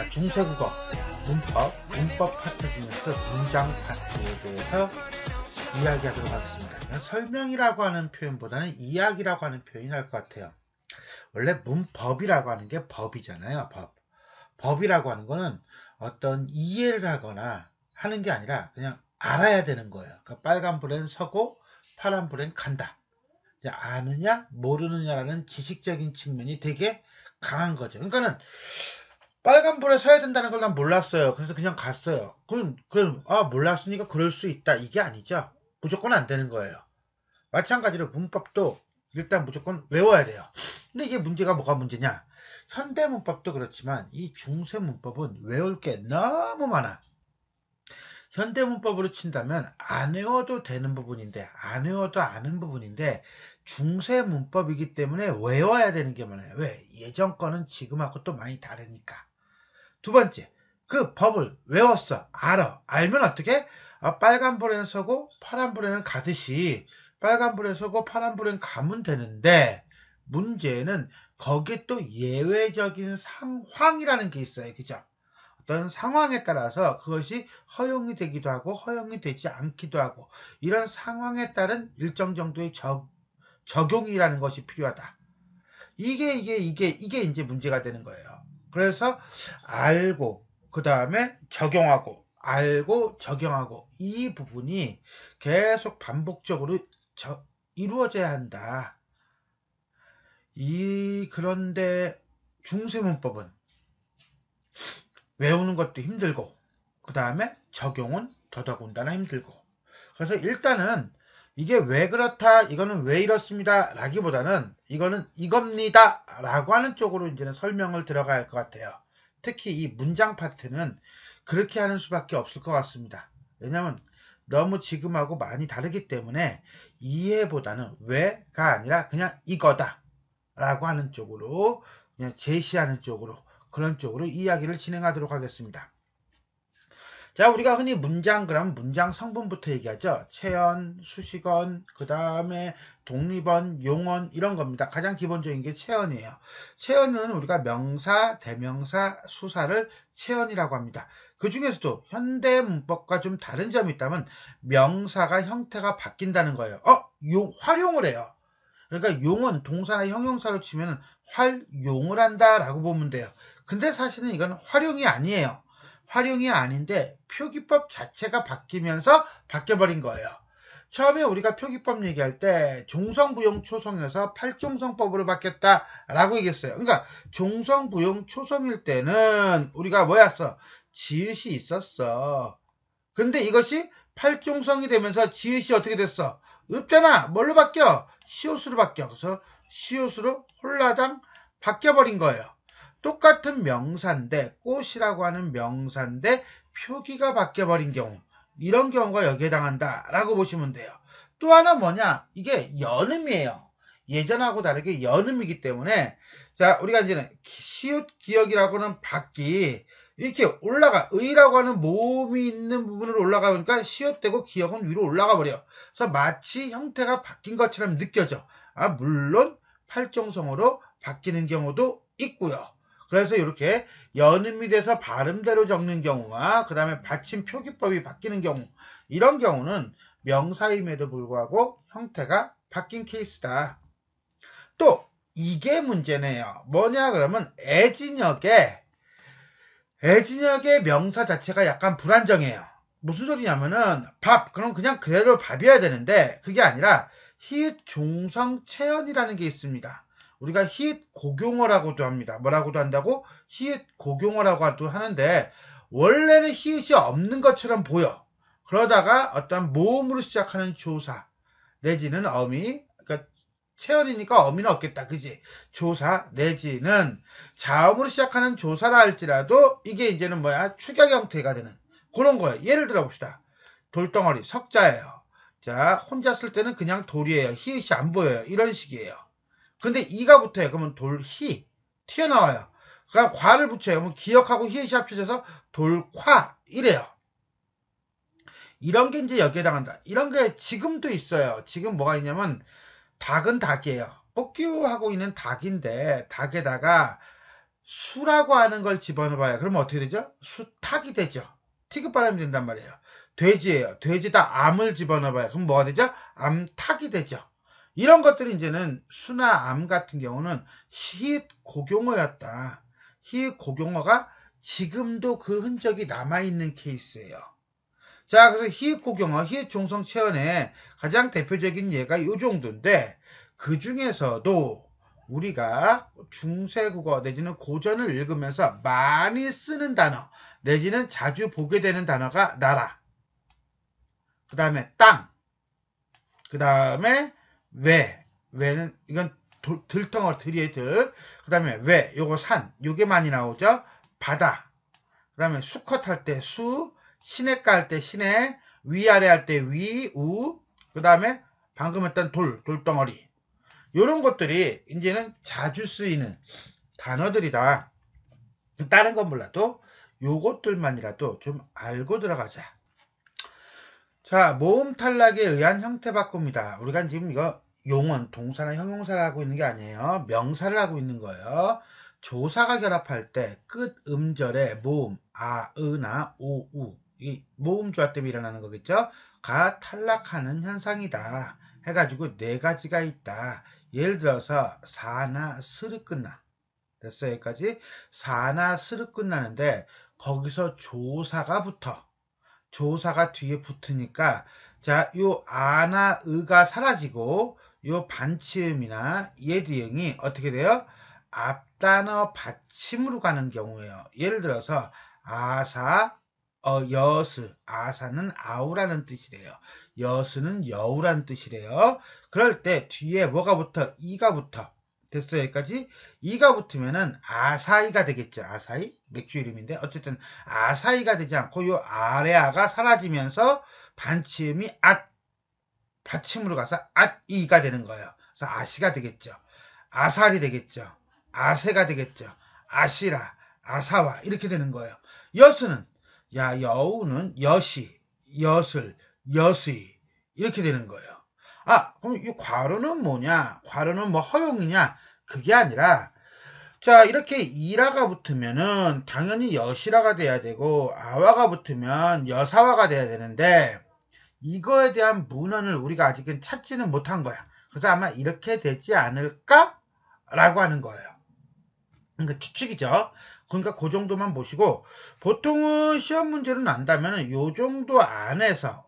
자, 중세국어 문법 파트 중에서 문장 파트에 대해서 이야기하도록 하겠습니다. 설명이라고 하는 표현보다는 이야기라고 하는 표현이 나을 것 같아요. 원래 문법이라고 하는 게 법이잖아요. 법이라고 하는 거는 어떤 이해를 하거나 하는 게 아니라 그냥 알아야 되는 거예요. 그러니까 빨간불엔 서고 파란불엔 간다. 아느냐 모르느냐라는 지식적인 측면이 되게 강한 거죠. 그러니까는 빨간불에 서야 된다는 걸 난 몰랐어요. 그래서 그냥 갔어요. 그럼 몰랐으니까 그럴 수 있다, 이게 아니죠. 무조건 안 되는 거예요. 마찬가지로 문법도 일단 무조건 외워야 돼요. 근데 이게 문제가 뭐가 문제냐, 현대 문법도 그렇지만 이 중세 문법은 외울 게 너무 많아. 현대 문법으로 친다면 안 외워도 되는 부분인데, 안 외워도 아는 부분인데, 중세 문법이기 때문에 외워야 되는 게 많아요. 왜? 예전 거는 지금하고 또 많이 다르니까. 두 번째, 그 법을 외웠어. 알면 어떻게? 빨간불에는 서고 파란불에는 가듯이 빨간불에 서고 파란불에는 가면 되는데, 문제는 거기에 또 예외적인 상황이라는 게 있어요. 그죠? 어떤 상황에 따라서 그것이 허용이 되기도 하고 허용이 되지 않기도 하고, 이런 상황에 따른 일정 정도의 적용이라는 것이 필요하다. 이게 이제 문제가 되는 거예요. 그래서 알고 그 다음에 적용하고, 알고 적용하고, 이 부분이 계속 반복적으로 이루어져야 한다. 그런데 중세문법은 외우는 것도 힘들고, 그 다음에 적용은 더더군다나 힘들고. 그래서 일단은 이게 왜 그렇다, 이거는 왜 이렇습니다 라기보다는 이거는 이겁니다 라고 하는 쪽으로 이제는 설명을 들어가야 할 것 같아요. 특히 이 문장 파트는 그렇게 하는 수밖에 없을 것 같습니다. 왜냐하면 너무 지금하고 많이 다르기 때문에 이해보다는 왜가 아니라 그냥 이거다 라고 하는 쪽으로, 그냥 제시하는 쪽으로, 그런 쪽으로 이야기를 진행하도록 하겠습니다. 자, 우리가 흔히 그럼 문장 성분부터 얘기하죠. 체언, 수식언, 그 다음에 독립언, 용언, 이런 겁니다. 가장 기본적인 게 체언이에요. 체언은 우리가 명사, 대명사, 수사를 체언이라고 합니다. 그 중에서도 현대 문법과 좀 다른 점이 있다면 명사가 형태가 바뀐다는 거예요. 활용을 해요. 그러니까 용은 동사나 형용사로 치면 활용을 한다라고 보면 돼요. 근데 사실은 이건 활용이 아니에요. 활용이 아닌데 표기법 자체가 바뀌면서 바뀌어버린 거예요. 처음에 우리가 표기법 얘기할 때 종성부용 초성에서 팔종성법으로 바뀌었다라고 얘기했어요. 그러니까 종성부용 초성일 때는 우리가 뭐였어? 지읒이 있었어. 근데 이것이 팔종성이 되면서 지읒이 어떻게 됐어? 없잖아. 뭘로 바뀌어? 시옷으로 바뀌어. 그래서 시옷으로 홀라당 바뀌어버린 거예요. 똑같은 명사인데, 꽃이라고 하는 명사인데 표기가 바뀌어버린 경우, 이런 경우가 여기에 해당한다 라고 보시면 돼요. 또 하나 뭐냐, 이게 연음이에요. 예전하고 다르게 연음이기 때문에, 자, 우리가 이제는 시옷 기억이라고는 바퀴 이렇게 올라가, 의라고 하는 모음이 있는 부분으로 올라가니까 시옷되고 기억은 위로 올라가 버려. 그래서 마치 형태가 바뀐 것처럼 느껴져. 물론 팔종성으로 바뀌는 경우도 있고요. 그래서 이렇게 연음이 돼서 발음대로 적는 경우와 그 다음에 받침 표기법이 바뀌는 경우, 이런 경우는 명사임에도 불구하고 형태가 바뀐 케이스다. 또 이게 문제네요. 뭐냐 그러면 애진역의 명사 자체가 약간 불안정해요. 무슨 소리냐면은 밥, 그럼 그냥 그대로 밥이어야 되는데 그게 아니라 히읗 종성 체언이라는 게 있습니다. 우리가 히읗 고경어라고도 합니다. 뭐라고도 한다고? 히읗 고경어라고도 하는데, 원래는 히읗이 없는 것처럼 보여. 그러다가 어떤 모음으로 시작하는 조사 내지는 어미, 그러니까 체언이니까 어미는 없겠다, 그지? 조사 내지는 자음으로 시작하는 조사라 할지라도 이게 이제는 축약 형태가 되는 그런 거예요. 예를 들어 봅시다. 돌덩어리, 석자예요. 자, 혼자 쓸 때는 그냥 돌이에요. 히읗이 안 보여요. 이런 식이에요. 근데 이가 붙어요. 그러면 돌희 튀어나와요. 그러니까 과를 붙여요. 그러면 기억하고 히읗이 합쳐져서 돌화 이래요. 이런 게 이제 여기에 해당한다. 이런 게 지금도 있어요. 지금 뭐가 있냐면 닭은 닭이에요. 뽑기하고 있는 닭인데 닭에다가 수라고 하는 걸 집어넣어봐요. 그러면 어떻게 되죠? 수탉이 되죠. 티귿바람이 된단 말이에요. 돼지예요. 돼지다 암을 집어넣어봐요. 그럼 뭐가 되죠? 암탉이 되죠. 이런 것들이 이제는 수나 암 같은 경우는 히읗 고경어였다. 히읗 고경어가 지금도 그 흔적이 남아있는 케이스예요. 자, 그래서 히읗 고경어, 히읗 종성 체언의 가장 대표적인 예가 이 정도인데, 그 중에서도 우리가 중세국어 내지는 고전을 읽으면서 많이 쓰는 단어, 내지는 자주 보게 되는 단어가 나라, 그 다음에 땅, 그 다음에 외는 이건 들덩어리, 들이의 들, 그 다음에 요거 산, 요게 많이 나오죠. 바다, 그 다음에 수컷 할 때 수, 시냇가 할 때 시내, 위아래 할 때 위, 우, 그 다음에 방금 했던 돌덩어리. 요런 것들이 이제는 자주 쓰이는 단어들이다. 다른 건 몰라도 요것들만이라도 좀 알고 들어가자. 자, 모음 탈락에 의한 형태 바꿉니다. 우리가 지금 이거 용언, 동사나 형용사를 하고 있는 게 아니에요. 명사를 하고 있는 거예요. 조사가 결합할 때 끝 음절에 모음, 아, 으나 오, 우, 이 모음 조화 때문에 일어나는 거겠죠? 가 탈락하는 현상이다. 해가지고 네 가지가 있다. 예를 들어서 사나 스르 끝나. 됐어, 여기까지. 사나 스르 끝나는데 거기서 조사가 붙어. 조사가 뒤에 붙으니까 자, 요 아나 으가 사라지고 요 반치음이나 예디응이 어떻게 돼요? 앞단어 받침으로 가는 경우예요. 예를 들어서 아사, 여스, 아사는 아우라는 뜻이래요. 여스는 여우라는 뜻이래요. 그럴 때 뒤에 뭐가 붙어? 이가 붙어. 됐어, 여기까지? 이가 붙으면은 아사이가 되겠죠. 아사이? 맥주 이름인데 어쨌든 아사이가 되지 않고 요 아래아가 사라지면서 반치음이 받침으로 가서 앗이가 되는 거예요. 그래서 아시가 되겠죠. 아살이 되겠죠. 아세가 되겠죠. 아시라, 아사와 이렇게 되는 거예요. 여수는 여우는 여시, 여슬, 여수이 이렇게 되는 거예요. 아, 그럼 이 괄호는 뭐냐? 괄호는 뭐 허용이냐? 그게 아니라 자, 이렇게 이라가 붙으면은 당연히 여시라가 돼야 되고 아와가 붙으면 여사와가 돼야 되는데 이거에 대한 문헌을 우리가 아직은 찾지는 못한 거야. 그래서 아마 이렇게 되지 않을까? 라고 하는 거예요. 그러니까 추측이죠. 그러니까 그 정도만 보시고 보통은 시험 문제로 난다면 요 정도 안에서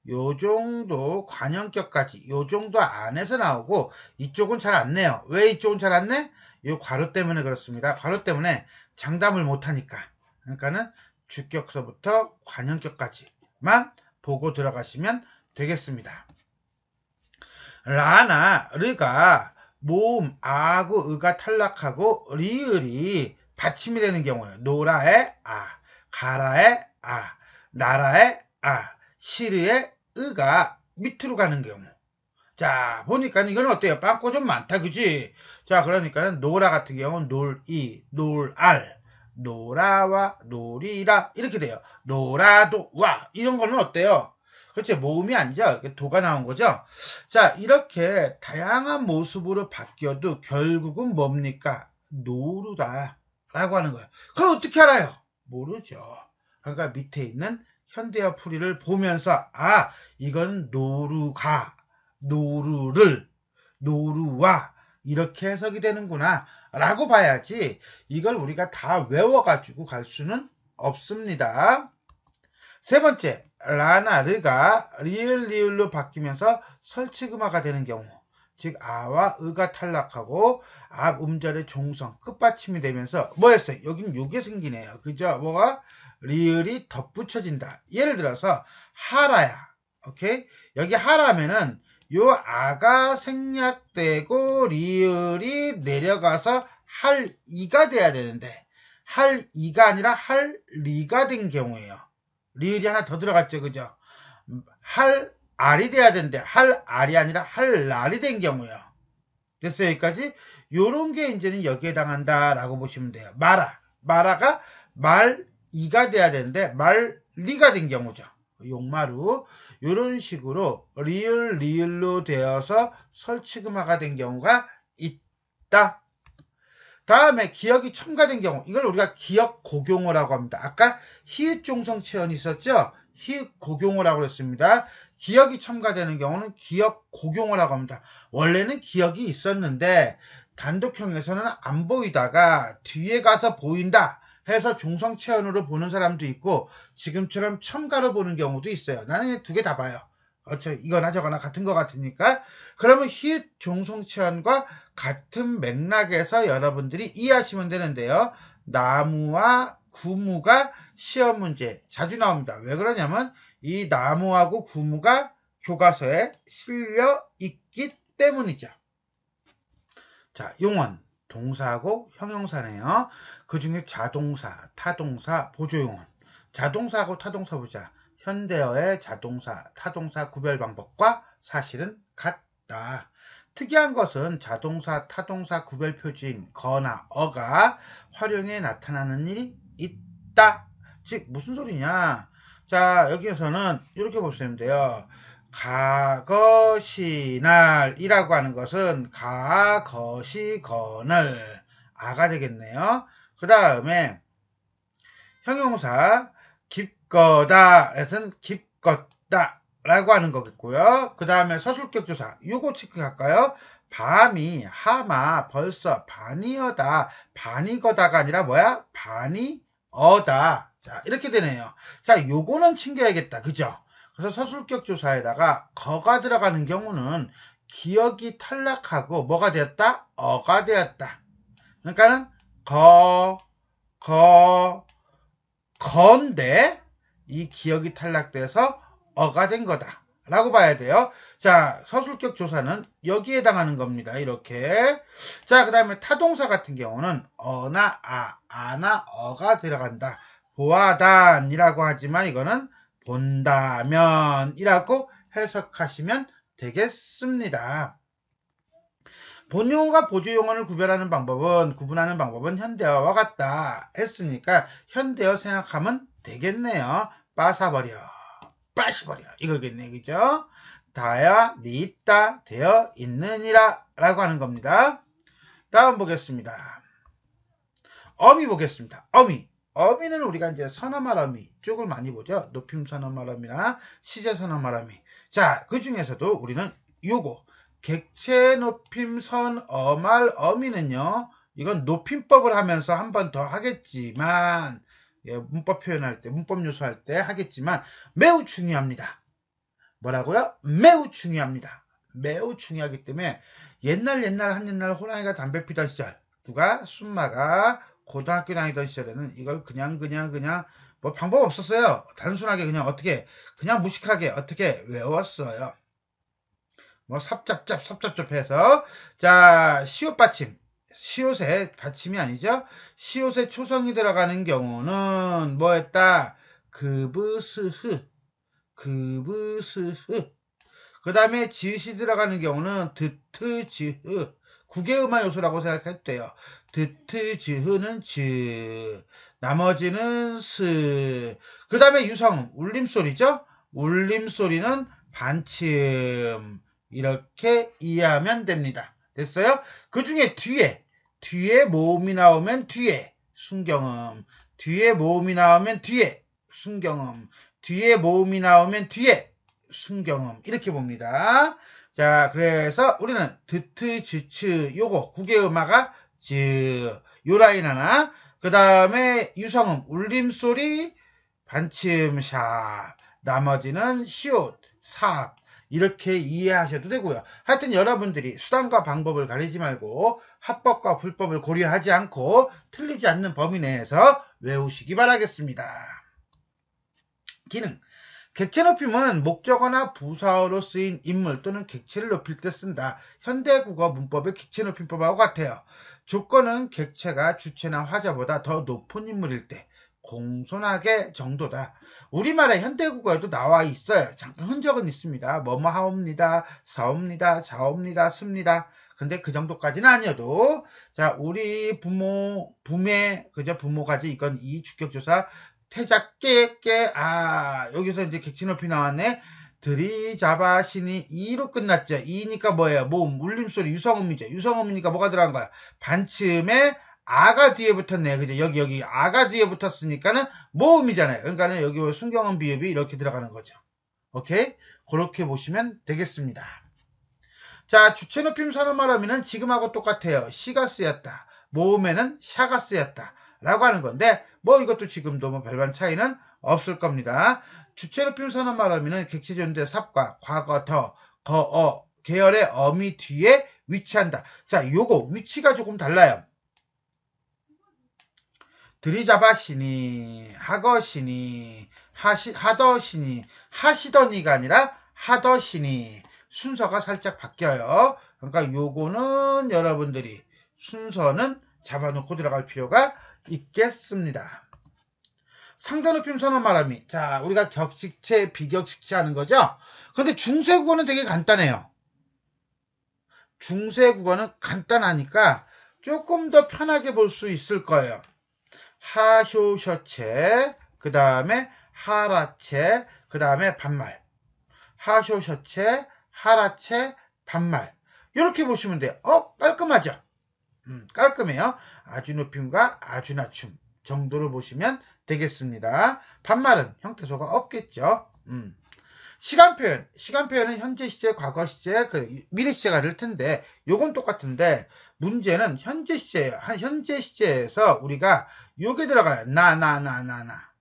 요 정도 관형격까지 요 정도 안에서 나오고 이쪽은 잘 안 내요. 왜 이쪽은 잘 안 내? 요 괄호 때문에 그렇습니다. 괄호 때문에 장담을 못하니까. 그러니까는 주격서부터 관형격까지만 보고 들어가시면 되겠습니다. 라나 르가 모음 아구 으가 탈락하고 리을이 받침이 되는 경우예요. 노라의 아, 가라의 아, 나라의 아, 시르의 으가 밑으로 가는 경우. 자, 보니까 이건 어때요? 빵꾸 좀 많다, 그지? 자, 그러니까는 노라 같은 경우는 놀이, 놀알, 노라와 놀이라 이렇게 돼요. 노라도 와 이런 거는 어때요? 그렇죠? 모음이 아니죠. 도가 나온 거죠. 자, 이렇게 다양한 모습으로 바뀌어도 결국은 뭡니까? 노루다 라고 하는 거예요. 그럼 어떻게 알아요? 모르죠. 그러니까 밑에 있는 현대어 풀이를 보면서 이건 노루가, 노루를, 노루와 이렇게 해석이 되는구나 라고 봐야지 이걸 우리가 다 외워가지고 갈 수는 없습니다. 세 번째, 라나 르가 리을 리을로 바뀌면서 설치금화가 되는 경우, 즉 아와 으가 탈락하고 앞 음절의 종성 끝받침이 되면서 뭐였어요? 여긴 요게 생기네요. 그죠? 뭐가? 리을이 덧붙여진다. 예를 들어서 하라야. 오케이? 여기 하라면은 요 아가 생략되고 리을이 내려가서 할 이가 돼야 되는데 할 이가 아니라 할 리가 된 경우예요. 리을이 하나 더 들어갔죠. 그죠? 할 알이 돼야 되는데 할 알이 아니라 할 날이 된 경우예요. 됐어요? 여기까지? 요런 게 이제는 여기에 해당한다 라고 보시면 돼요. 마라가 말 이가 돼야 되는데 말 리가 된 경우죠. 용마루 이런 식으로 리을로 되어서 설치금화가 된 경우가 있다. 다음에 기역이 첨가된 경우, 이걸 우리가 기역 고경어라고 합니다. 아까 히읗 종성 체언이 있었죠? 히읗 고경어라고 그랬습니다. 기역이 첨가되는 경우는 기역 고경어라고 합니다. 원래는 기역이 있었는데 단독형에서는 안 보이다가 뒤에 가서 보인다 해서 종성 체언으로 보는 사람도 있고 지금처럼 첨가로 보는 경우도 있어요. 나는 두 개 다 봐요. 어차피 이거나 저거나 같은 거 같으니까. 그러면 히읗 종성 체언과 같은 맥락에서 여러분들이 이해하시면 되는데요. 나무와 구무가 시험 문제 자주 나옵니다. 왜 그러냐면 이 나무하고 구무가 교과서에 실려 있기 때문이죠. 자, 용언 동사하고 형용사네요. 그 중에 자동사, 타동사, 보조용언. 자동사하고 타동사 보자. 현대어의 자동사, 타동사 구별 방법과 사실은 같다. 특이한 것은 자동사, 타동사 구별 표지인 거나 어가 활용에 나타나는 일이 있다. 즉 무슨 소리냐? 자, 여기에서는 이렇게 보시면 돼요. 가거시날이라고 하는 것은 가거시거늘 아가 되겠네요. 그 다음에 형용사 깊거다 에서는 깊었다 라고 하는 거겠고요. 그 다음에 서술격 조사 요거 체크할까요? 밤이 하마 벌써 반이어다 반이거다가 아니라 뭐야? 반이어다. 자 이렇게 되네요. 자 요거는 챙겨야겠다. 그죠? 그래서 서술격 조사에다가 거가 들어가는 경우는 기억이 탈락하고 뭐가 되었다? 어가 되었다. 그러니까는 건데 이 기억이 탈락돼서 어가 된 거다 라고 봐야 돼요. 자 서술격 조사는 여기에 해당하는 겁니다. 이렇게. 자 그 다음에 타동사 같은 경우는 어나 아나 어가 들어간다. 보아단이라고 하지만 이거는 본다면 이라고 해석하시면 되겠습니다. 본용어가 보조용어를 구분하는 방법은 현대어와 같다 했으니까 현대어 생각하면 되겠네요. 빠사버려 빠시버려 이거겠네. 그죠? 다야 니 있다 되어 있느니라 라고 하는 겁니다. 다음 보겠습니다. 어미 보겠습니다. 어미는 우리가 이제 선어말 어미 쪽을 많이 보죠. 높임 선어말 어미나 시제 선어말 어미. 자, 그 중에서도 우리는 요거 객체 높임 선어말 어미는요. 이건 높임법을 하면서 한 번 더 하겠지만 문법 표현할 때, 문법 요소할 때 하겠지만 매우 중요합니다. 뭐라고요? 매우 중요합니다. 매우 중요하기 때문에 옛날 한옛날 호랑이가 담배 피던 시절 누가 순마가 고등학교 다니던 시절에는 이걸 그냥 뭐 방법 없었어요. 단순하게 그냥 어떻게 그냥 무식하게 어떻게 외웠어요. 뭐 삽잡잡 해서 자 시옷 받침 시옷에 받침이 아니죠. 시옷에 초성이 들어가는 경우는 뭐였다? 그브스흐 그 다음에 지읒이 들어가는 경우는 드트지흐 국외음화 요소라고 생각해도 돼요. 드트지흐는 즈 나머지는 스. 그 다음에 유성음 울림소리죠. 울림소리는 반침 이렇게 이해하면 됩니다. 됐어요? 그 중에 뒤에 모음이 나오면 뒤에 순경음 뒤에 모음이 나오면 뒤에 순경음 뒤에 모음이 나오면 뒤에 순경음 이렇게 봅니다. 자 그래서 우리는 드트 지츠 요거 국외음화가 요 라인 하나 그 다음에 유성음 울림소리 반침샵 나머지는 시옷 삽 이렇게 이해하셔도 되고요. 하여튼 여러분들이 수단과 방법을 가리지 말고 합법과 불법을 고려하지 않고 틀리지 않는 범위 내에서 외우시기 바라겠습니다. 기능 객체 높임은 목적어나 부사어로 쓰인 인물 또는 객체를 높일 때 쓴다. 현대국어 문법의 객체 높임법하고 같아요. 조건은 객체가 주체나 화자보다 더 높은 인물일 때 공손하게 정도다. 우리말의 현대국어에도 나와 있어요. 잠깐 흔적은 있습니다. 뭐뭐 하옵니다. 사옵니다. 자옵니다. 씁니다. 근데 그 정도까지는 아니어도 자 우리 부모가지 이건 이 주격조사 태자 깨 여기서 이제 객체 높이 나왔네. 들이잡아시니 이로 끝났죠. 이니까 뭐예요? 모음 울림소리 유성음이죠. 유성음이니까 뭐가 들어간 거야? 반침에 아가 뒤에 붙었네. 그죠? 여기 아가 뒤에 붙었으니까는 모음이잖아요. 그러니까는 여기 순경음 비읍이 이렇게 들어가는 거죠. 오케이? 그렇게 보시면 되겠습니다. 자, 주체 높임 선어 말하면은 지금하고 똑같아요. 시가 쓰였다. 모음에는 샤가 쓰였다. 라고 하는 건데, 뭐 이것도 지금도 뭐 별반 차이는 없을 겁니다. 주체 높임 선어 말하면은 객체존대 삽과 과거 더, 거어, 계열의 어미 뒤에 위치한다. 자, 요거 위치가 조금 달라요. 들이잡아시니, 하거시니, 하더시니, 하시더니가 아니라 하더시니. 순서가 살짝 바뀌어요. 그러니까 요거는 여러분들이 순서는 잡아놓고 들어갈 필요가 있겠습니다. 상대 높임 선어 말함이. 자, 우리가 격식체, 비격식체 하는 거죠? 근데 중세 국어는 되게 간단해요. 중세 국어는 간단하니까 조금 더 편하게 볼 수 있을 거예요. 하효셔체, 그 다음에 하라체, 그 다음에 반말. 하효셔체, 하라체, 반말. 이렇게 보시면 돼요. 깔끔하죠? 깔끔해요. 아주 높임과 아주 낮춤 정도로 보시면 되겠습니다. 반말은 형태소가 없겠죠. 시간 표현은 현재 시제, 과거 시제, 미래 시제가 될 텐데, 요건 똑같은데, 문제는 현재 시제예요. 현재 시제에서 우리가 요게 들어가요. 나.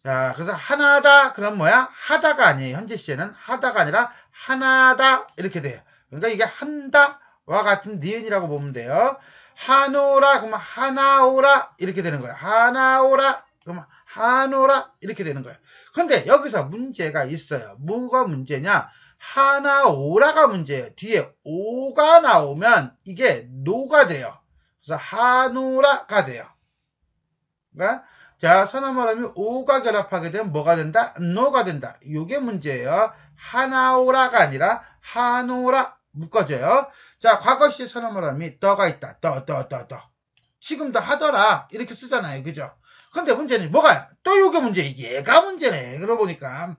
자, 그래서 하나다, 그럼 뭐야? 하다가 아니에요. 현재 시제는 하다가 아니라 하나다, 이렇게 돼요. 그러니까 이게 한다와 같은 니은이라고 보면 돼요. 하노라, 그러면 하나오라, 이렇게 되는 거예요. 하나오라, 그러면 하노라, 이렇게 되는 거예요. 근데 여기서 문제가 있어요. 뭐가 문제냐? 하나오라가 문제예요. 뒤에 오가 나오면 이게 노가 돼요. 그래서 하노라가 돼요. 그러니까 자, 선어말음이 오가 결합하게 되면 뭐가 된다? 노가 된다. 이게 문제예요. 하나오라가 아니라 하노라 묶어져요. 자, 과거시 선어말음이 떠가 있다. 떠. 지금도 하더라. 이렇게 쓰잖아요. 그죠? 근데 문제는 뭐가? 또 요게 문제. 얘가 문제네. 그러고 보니까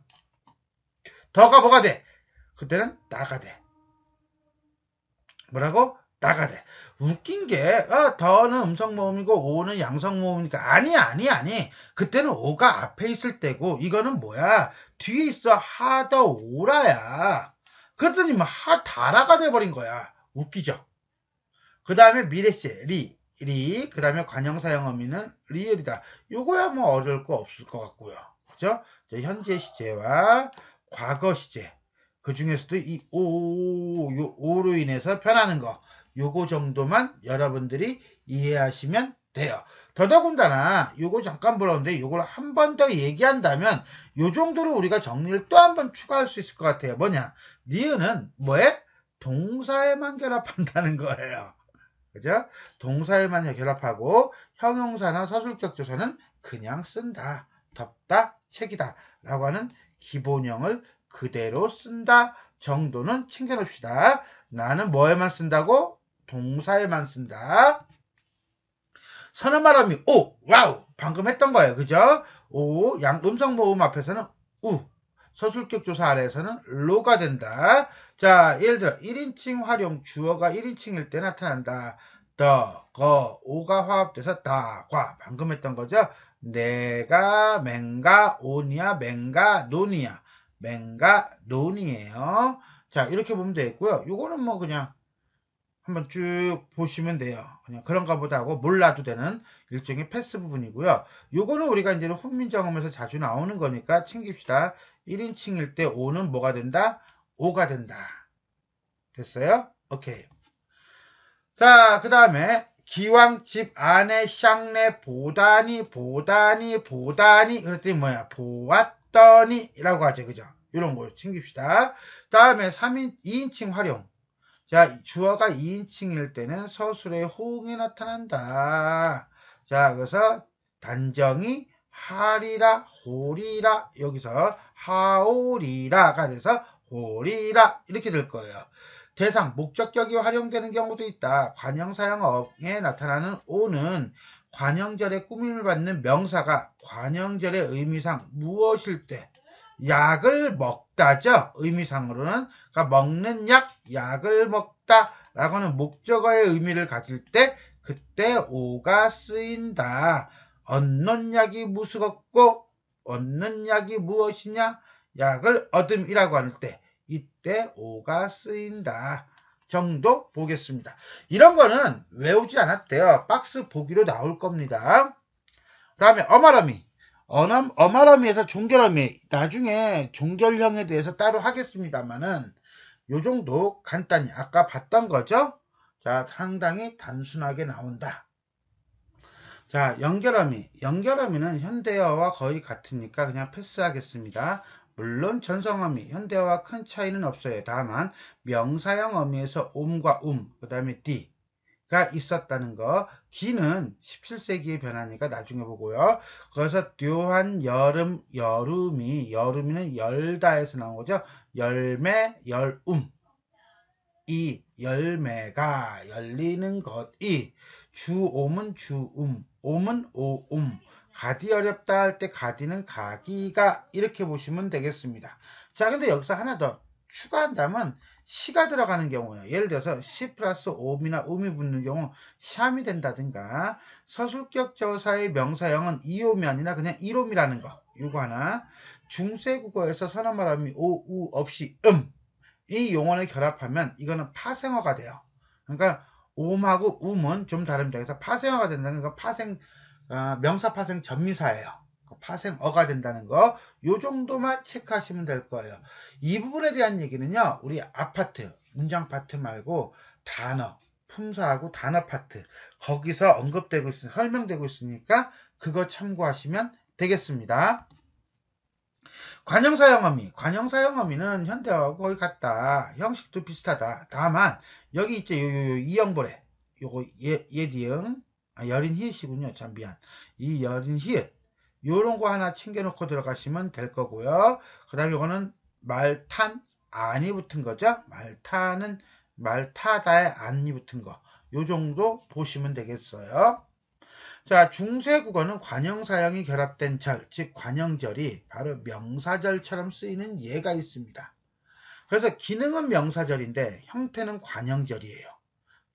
더가 뭐가 돼? 그때는 나가 돼. 뭐라고? 나가 돼. 웃긴 게 더는 음성 모음이고 오는 양성 모음이니까 아니. 그때는 오가 앞에 있을 때고 이거는 뭐야? 뒤에 있어. 하더 오라야. 그랬더니 뭐 하다라가 돼버린 거야. 웃기죠? 그 다음에 미래시 리, 그 다음에 관형사형 어미는 리을이다. 요거야 뭐 어려울 거 없을 것 같고요. 그죠? 현재 시제와 과거 시제. 그 중에서도 이 오로 인해서 변하는 거. 요거 정도만 여러분들이 이해하시면 돼요. 더더군다나 요거 잠깐 보라는데 요걸 한 번 더 얘기한다면 요 정도로 우리가 정리를 또 한 번 추가할 수 있을 것 같아요. 뭐냐? 니은은 뭐에? 동사에만 결합한다는 거예요. 그죠? 동사에만 결합하고 형용사나 서술격 조사는 그냥 쓴다. 덮다, 책이다 라고 하는 기본형을 그대로 쓴다 정도는 챙겨놓읍시다. 나는 뭐에만 쓴다고? 동사에만 쓴다. 선어말음이 오, 와우 방금 했던 거예요. 그죠? 오, 음성 모음 앞에서는 우, 서술격 조사 아래에서는 로가 된다. 자, 예를 들어 1인칭 활용 주어가 1인칭일 때 나타난다. 더, 거, 오가 화합돼서 다, 과 방금 했던 거죠. 내가, 맹가, 오니야, 맹가, 논이야. 맹가, 논이에요. 자, 이렇게 보면 되겠고요. 요거는 뭐 그냥 한번 쭉 보시면 돼요. 그냥 그런가 보다 하고 몰라도 되는 일종의 패스 부분이고요. 요거는 우리가 이제 훈민정음에서 자주 나오는 거니까 챙깁시다. 1인칭일 때 오는 뭐가 된다? 오가 된다. 됐어요? 오케이. 자, 그 다음에 기왕 집 안에 샹내 보다니 그랬더니 뭐야? 보았더니 라고 하죠. 그죠? 이런 거 챙깁시다. 다음에 2인칭 활용. 자, 주어가 2인칭일 때는 서술의 호응이 나타난다. 자, 그래서 단정이 하리라, 호리라, 여기서 하오리라가 돼서 호리라 이렇게 될 거예요. 대상, 목적격이 활용되는 경우도 있다. 관형사형어에 나타나는 오는 관형절의 꾸밈을 받는 명사가 관형절의 의미상 무엇일 때 약을 먹다죠. 의미상으로는 그러니까 먹는 약, 약을 먹다 라고 하는 목적어의 의미를 가질 때 그때 오가 쓰인다. 얻는 약이 무스겁고 얻는 약이 무엇이냐? 약을 얻음이라고 할 때 이때 오가 쓰인다 정도 보겠습니다. 이런 거는 외우지 않았대요. 박스 보기로 나올 겁니다. 그 다음에 어마러미. 어마러미에서 종결어미, 나중에 종결형에 대해서 따로 하겠습니다만은 요 정도 간단히 아까 봤던 거죠. 자, 상당히 단순하게 나온다. 자, 연결어미는 현대어와 거의 같으니까 그냥 패스하겠습니다. 물론 전성어미, 현대어와 큰 차이는 없어요. 다만 명사형 어미에서 옴과 그 다음에 디가 있었다는 거. 기는 17세기의 변화니까 나중에 보고요. 그래서 묘한 여름이는 열다에서 나온 거죠. 열매, 이 열매가 열리는 것이 주옴은 옴은 오옴, 가디 어렵다 할 때 가디는 가기가 이렇게 보시면 되겠습니다. 자, 근데 여기서 하나 더 추가한다면 시가 들어가는 경우예요. 예를 들어서 시 플러스 옴이나 음이 붙는 경우 샴이 된다든가, 서술격 저사의 명사형은 이옴이 아니라 그냥 이롬이라는 거, 이거 하나. 중세국어에서 선어말함이 오, 우 없이 이 용언을 결합하면 이거는 파생어가 돼요. 그러니까 옴하고 음은 좀 다릅니다. 그래서 파생어가 된다는 거, 명사 파생 전미사예요. 파생어가 된다는 거, 요 정도만 체크하시면 될 거예요. 이 부분에 대한 얘기는요, 우리 앞파트, 문장 파트 말고 단어, 품사하고 단어 파트, 거기서 언급되고 설명되고 있으니까 그거 참고하시면 되겠습니다. 관형사형 어미는 현대어하고 거의 같다. 형식도 비슷하다. 다만 여기 있죠. 이형벌에 요거 예디응 여린 히읗이군요. 참 미안. 이 여린 히읗 요런 거 하나 챙겨놓고 들어가시면 될 거고요. 그 다음에 요거는 말탄 안이 붙은 거죠. 말타는 말타다에 안이 붙은 거. 요 정도 보시면 되겠어요. 자, 중세국어는 관형사형이 결합된 절, 즉 관형절이 바로 명사절처럼 쓰이는 예가 있습니다. 그래서 기능은 명사절인데 형태는 관형절이에요.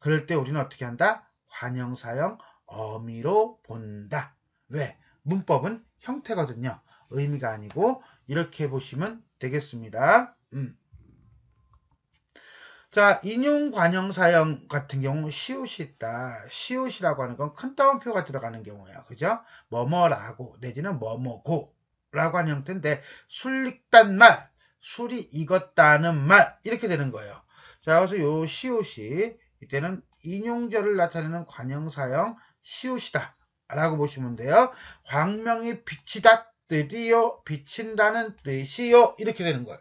그럴 때 우리는 어떻게 한다? 관형사형 어미로 본다. 왜? 문법은 형태거든요. 의미가 아니고 이렇게 보시면 되겠습니다. 자, 인용관형사형 같은 경우 시옷이 있다. 시옷이라고 하는 건 큰 따옴표가 들어가는 경우예요. 그죠? 뭐뭐라고 내지는 뭐뭐고 라고 하는 형태인데, 술 익단 말, 술이 익었다는 말 이렇게 되는 거예요. 자, 그래서 요 시옷이 이때는 인용절을 나타내는 관형사형 시옷이다 라고 보시면 돼요. 광명이 비치다 뜻이요, 비친다는 뜻이요, 이렇게 되는 거예요.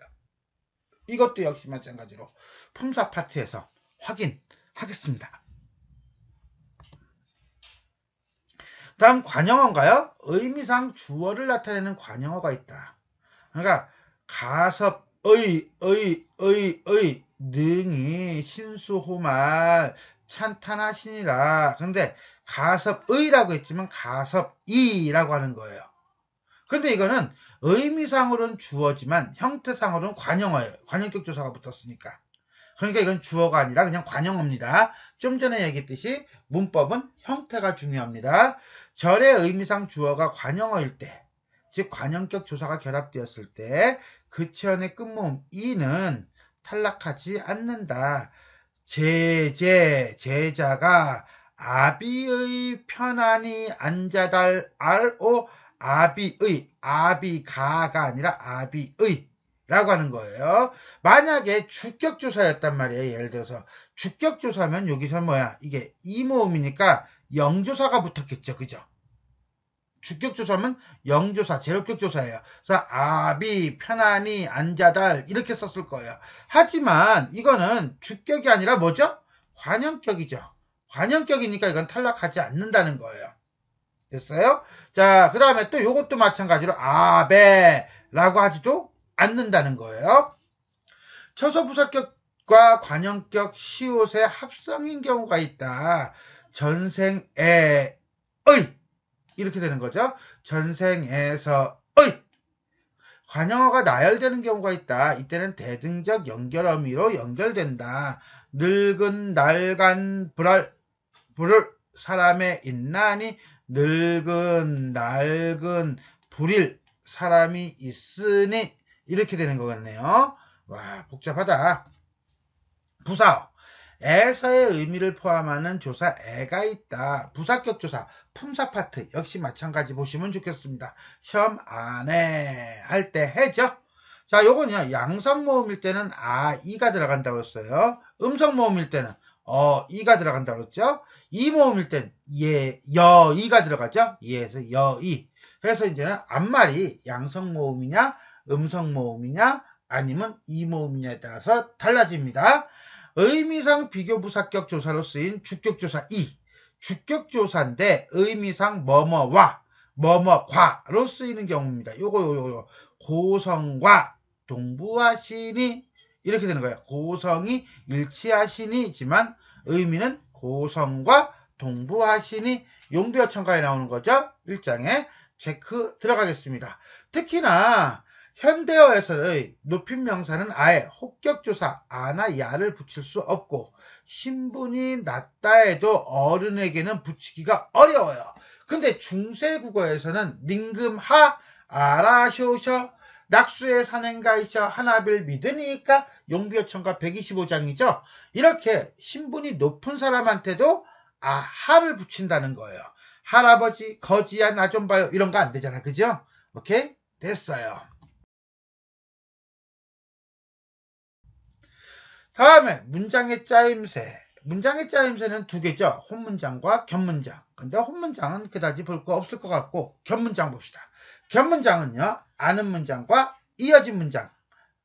이것도 역시 마찬가지로 품사 파트에서 확인하겠습니다. 다음 관형어인가요? 의미상 주어를 나타내는 관형어가 있다. 그러니까 가섭의 능히 신수호말 찬탄하시니라. 근데 가섭의라고 했지만 가섭이라고 하는 거예요. 근데 이거는 의미상으로는 주어지만 형태상으로는 관형어예요. 관형격 조사가 붙었으니까. 그러니까 이건 주어가 아니라 그냥 관형어입니다. 좀 전에 얘기했듯이 문법은 형태가 중요합니다. 절의 의미상 주어가 관형어일 때, 즉 관형격 조사가 결합되었을 때 그치언의 끝모음 이는 탈락하지 않는다. 제자가 아비의 편안히 앉아달 알오, 아비가가 아니라 아비의 라고 하는 거예요. 만약에 주격조사였단 말이에요. 예를 들어서 주격조사면 여기서 뭐야, 이게 이모음이니까 영조사가 붙었겠죠. 그죠? 주격조사면 영조사, 제로격조사예요. 그래서 아비, 편안히, 앉아달 이렇게 썼을 거예요. 하지만 이거는 주격이 아니라 뭐죠? 관형격이죠. 관형격이니까 이건 탈락하지 않는다는 거예요. 됐어요? 자, 그 다음에 또 요것도 마찬가지로 아베라고 하지도 않는다는 거예요. 처소부사격과 관형격 시옷의 합성인 경우가 있다. 전생에의 이렇게 되는 거죠. 전생에서의 관형어가 나열되는 경우가 있다. 이때는 대등적 연결어미로 연결된다. 늙은 날간 불을 사람의 있나니 늙은 낡은 불일 사람이 있으니 이렇게 되는 거겠네요. 와 복잡하다. 부사어 에서의 의미를 포함하는 조사 에가 있다. 부사격 조사 품사 파트 역시 마찬가지 보시면 좋겠습니다. 시험 안에 할 때 해죠. 자 요건요 양성 모음일 때는 이가 들어간다고 했어요. 음성 모음일 때는 이가 들어간다고 했죠. 이 모음일 땐 이가 들어가죠. 이에서 이. 그래서 이제는 앞말이 양성 모음이냐 음성 모음이냐 아니면 이 모음이냐에 따라서 달라집니다. 의미상 비교부사격 조사로 쓰인 주격조사 주격조사인데 의미상 뭐뭐와 뭐뭐과로 쓰이는 경우입니다. 요거 고성과 동부하시니 이렇게 되는 거예요. 고성이 일치하시니지만 의미는 고성과 동부하시니 용비어천가에 나오는 거죠. 1장에 체크 들어가겠습니다. 특히나 현대어에서의 높임명사는 아예 혹격조사 아나 야를 붙일 수 없고 신분이 낮다 해도 어른에게는 붙이기가 어려워요. 근데 중세국어에서는 닝금하 아라효셔 낙수의 산행가이셔 하나별 믿으니까 용비어천가 125장이죠. 이렇게 신분이 높은 사람한테도 하를 붙인다는 거예요. 할아버지 거지야 나 좀 봐요 이런 거 안 되잖아. 그죠? 오케이 됐어요. 다음에 문장의 짜임새. 문장의 짜임새는 두 개죠. 혼문장과 겹문장. 근데 혼문장은 그다지 볼 거 없을 것 같고 겹문장 봅시다. 겹문장은요. 아는 문장과 이어진 문장.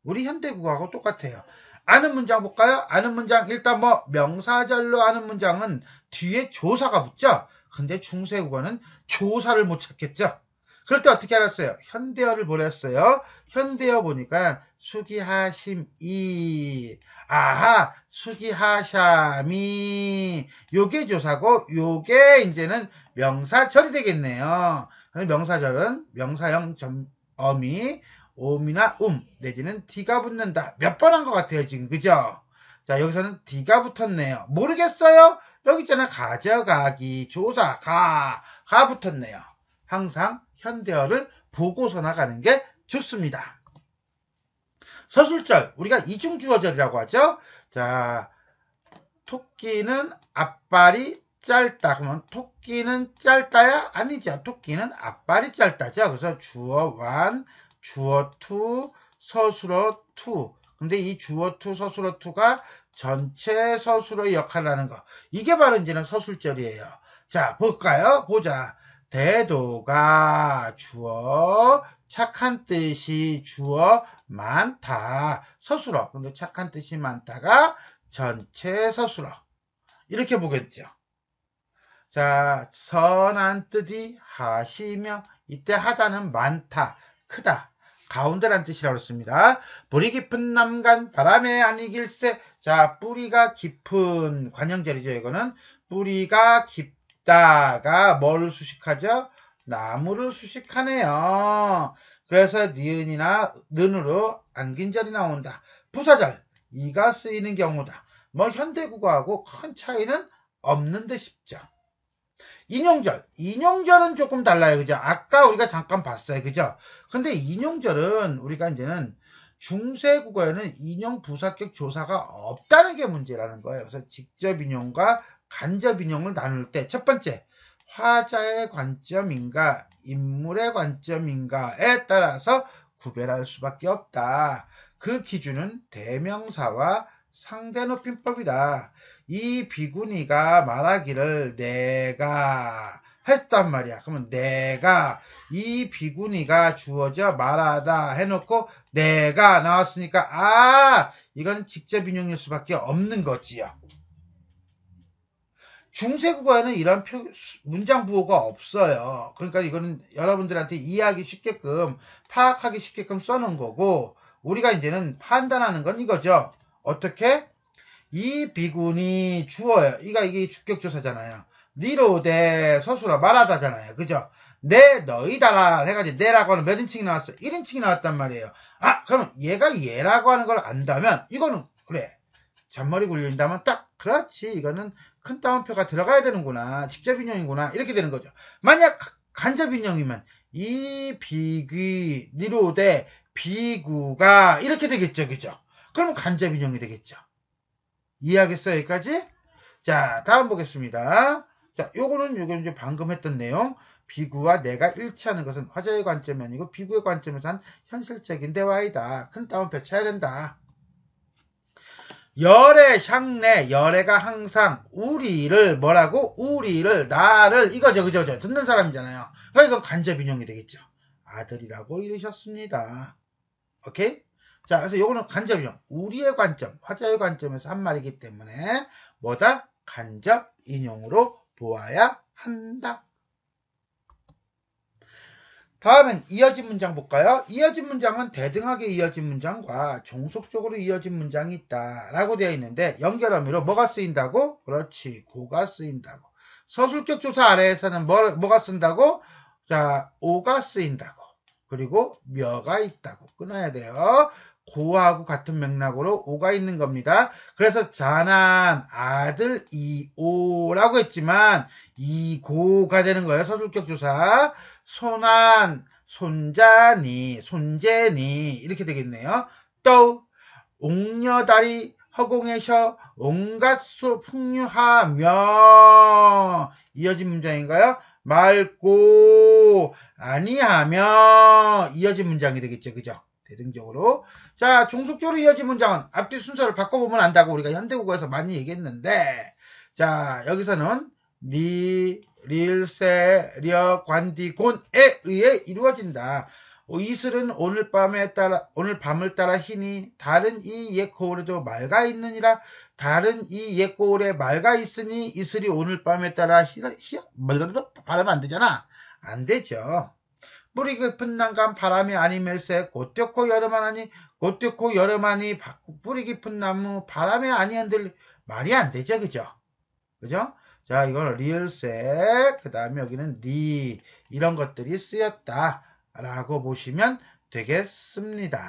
우리 현대국어하고 똑같아요. 아는 문장 볼까요? 아는 문장 일단 명사절로 아는 문장은 뒤에 조사가 붙죠. 근데 중세국어는 조사를 못 찾겠죠. 그럴 때 어떻게 알았어요? 현대어를 보랬어요. 현대어 보니까 수기하심이 수기하샤미 요게 조사고 요게 이제는 명사절이 되겠네요. 명사절은 명사형 어미 오미나 내지는 D가 붙는다. 몇 번 한 것 같아요 지금 그죠? 자 여기서는 D가 붙었네요. 모르겠어요? 여기 있잖아요. 가져가기 조사 가 붙었네요. 항상 현대어를 보고서 나가는 게 좋습니다. 서술절 우리가 이중주어절이라고 하죠. 자 토끼는 앞발이 짧다. 그러면 토끼는 짧다야? 아니죠. 토끼는 앞발이 짧다죠. 그래서 주어 one, 주어 two, 서술어 two. 근데 이 주어 two, 서술어 two가 전체 서술어의 역할을 하는 거. 이게 바로 이제는 서술절이에요. 자 볼까요? 보자. 대도가 주어, 착한 뜻이 주어, 많다. 서술어. 근데 착한 뜻이 많다가 전체 서술어. 이렇게 보겠죠. 자, 선한 뜻이 하시며 이때 하다는 많다, 크다. 가운데란 뜻이라고 했습니다. 뿌리 깊은 남간 바람에 아니길세. 자, 뿌리가 깊은 관형절이죠. 이거는 뿌리가 깊다가 뭘 수식하죠? 나무를 수식하네요. 그래서 니은이나 는으로 안긴절이 나온다. 부사절 이가 쓰이는 경우다. 현대국어하고 큰 차이는 없는 듯 싶죠. 인용절은 조금 달라요. 그죠? 아까 우리가 잠깐 봤어요. 그죠? 근데 인용절은 우리가 이제는 중세국어에는 인용 부사격 조사가 없다는 게 문제라는 거예요. 그래서 직접 인용과 간접 인용을 나눌 때 첫 번째, 화자의 관점인가 인물의 관점인가에 따라서 구별할 수밖에 없다. 그 기준은 대명사와 상대높임법이다. 이 비구니가 말하기를 내가 했단 말이야. 그러면 내가 이 비구니가 주어져 말하다 해놓고 내가 나왔으니까 이건 직접 인용일 수밖에 없는 거지요. 중세국어에는 이런 문장 부호가 없어요. 그러니까 이거는 여러분들한테 이해하기 쉽게끔 파악하기 쉽게끔 써놓은 거고 우리가 이제는 판단하는 건 이거죠. 어떻게? 이 비군이 주어요. 이게 주격조사잖아요. 니로대 서술어 말하다잖아요. 그죠? 내 너희다라 해가지고 내라고 하는 몇 인칭이 나왔어? 1인칭이 나왔단 말이에요. 그럼 얘가 얘라고 하는 걸 안다면 이거는 그래. 잔머리 굴린다면 딱 그렇지. 이거는 큰 따옴표가 들어가야 되는구나. 직접인용이구나. 이렇게 되는 거죠. 만약 간접인용이면 이 비귀 니로대 비구가 이렇게 되겠죠. 그죠? 그러면 간접인용이 되겠죠. 이해하겠어요? 여기까지? 자, 다음 보겠습니다. 자, 요거는 이제 방금 했던 내용. 비구와 내가 일치하는 것은 화자의 관점이 아니고 비구의 관점에서 한 현실적인 대화이다. 큰 따옴표 쳐야 된다. 열애, 샹내, 열애가 항상 우리를 뭐라고? 우리를, 나를 이거죠. 그죠? 듣는 사람이잖아요. 그러니까 이건 간접인용이 되겠죠. 아들이라고 이르셨습니다. 오케이? 자, 그래서 요거는 간접인용. 우리의 관점, 화자의 관점에서 한 말이기 때문에 뭐다? 간접인용으로 보아야 한다. 다음은 이어진 문장 볼까요? 이어진 문장은 대등하게 이어진 문장과 종속적으로 이어진 문장이 있다 라고 되어 있는데 연결어미로 뭐가 쓰인다고? 그렇지, 고가 쓰인다고. 서술격 조사 아래에서는 뭐가 쓴다고? 자, 오가 쓰인다고. 그리고 며가 있다고. 끊어야 돼요. 고하고 같은 맥락으로 오가 있는 겁니다. 그래서 자난 아들 이오라고 했지만 이고가 되는 거예요. 서술격 조사. 손안 손자니 손재니 이렇게 되겠네요. 또 옥녀다리 허공에서 온갖 수 풍류하며 이어진 문장인가요? 맑고 아니하며 이어진 문장이 되겠죠. 그죠? 대등적으로. 자, 종속적으로 이어진 문장은 앞뒤 순서를 바꿔보면 안다고 우리가 현대국어에서 많이 얘기했는데, 자, 여기서는 리, 릴, 세, 려, 관디, 곤에 의해 이루어진다. 이슬은 오늘 밤을 따라 희니 다른 이 옛 거울에도 맑아 있느니라. 다른 이 옛 거울에 맑아 있으니 이슬이 오늘 밤에 따라 바라면 안 되잖아. 안 되죠. 뿌리 깊은 난간 바람이 아니멜세 곧되고 여름하니 곧되고 여름하니 뿌리 깊은 나무 바람에 아니 흔들리 말이 안 되죠. 그죠? 그죠? 자, 이건 리을세, 그 다음에 여기는 니, 이런 것들이 쓰였다 라고 보시면 되겠습니다.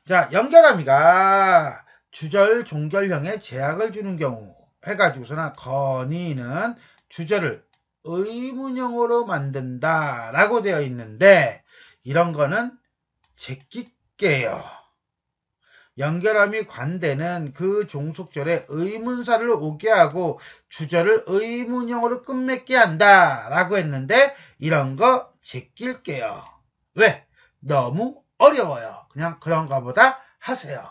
자, 연결어미가 주절 종결형에 제약을 주는 경우 해가지고서는 건의는 주절을 의문형으로 만든다 라고 되어 있는데 이런 거는 제끼게요. 연결어미 관대는 그 종속절에 의문사를 오게 하고 주절을 의문형으로 끝맺게 한다 라고 했는데 이런 거 제낄게요. 왜? 너무 어려워요. 그냥 그런가 보다 하세요.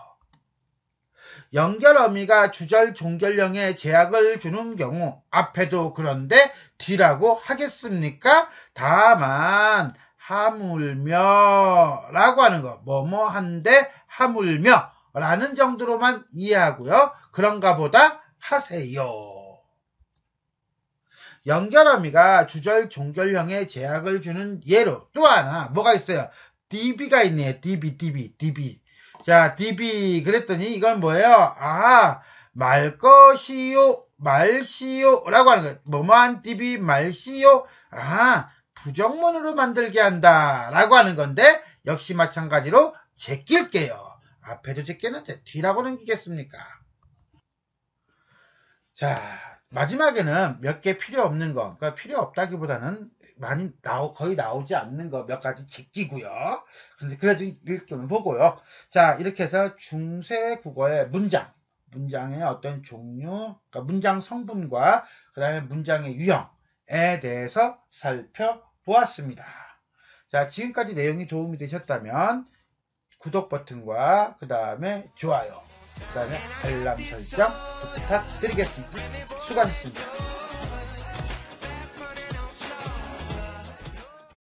연결어미가 주절 종결형에 제약을 주는 경우 앞에도 그런데 뒤라고 하겠습니까? 다만 하물며 라고 하는 거 뭐뭐한데 하물며 라는 정도로만 이해하고요. 그런가 보다 하세요. 연결어미가 주절 종결형에 제약을 주는 예로 또 하나 뭐가 있어요? DB가 있네요. DB. 자, DB 그랬더니 이건 뭐예요? 아, 말것이요, 말시요 라고 하는 거예요. 뭐뭐한 DB 말시요. 아, 부정문으로 만들게 한다 라고 하는 건데 역시 마찬가지로 제낄게요. 앞에도 제끼는데 뒤라고 넘기겠습니까? 자, 마지막에는 몇 개 필요 없는 거, 그러니까 필요 없다기보다는 많이 거의 나오지 않는 거 몇 가지 제끼고요. 근데 그래도 읽기만 보고요. 자, 이렇게 해서 중세 국어의 문장의 어떤 종류, 그러니까 문장 성분과 그 다음에 문장의 유형에 대해서 살펴보았습니다. 자, 지금까지 내용이 도움이 되셨다면 구독 버튼과 그 다음에 좋아요, 그 다음에 알람 설정 부탁드리겠습니다. 수고하셨습니다.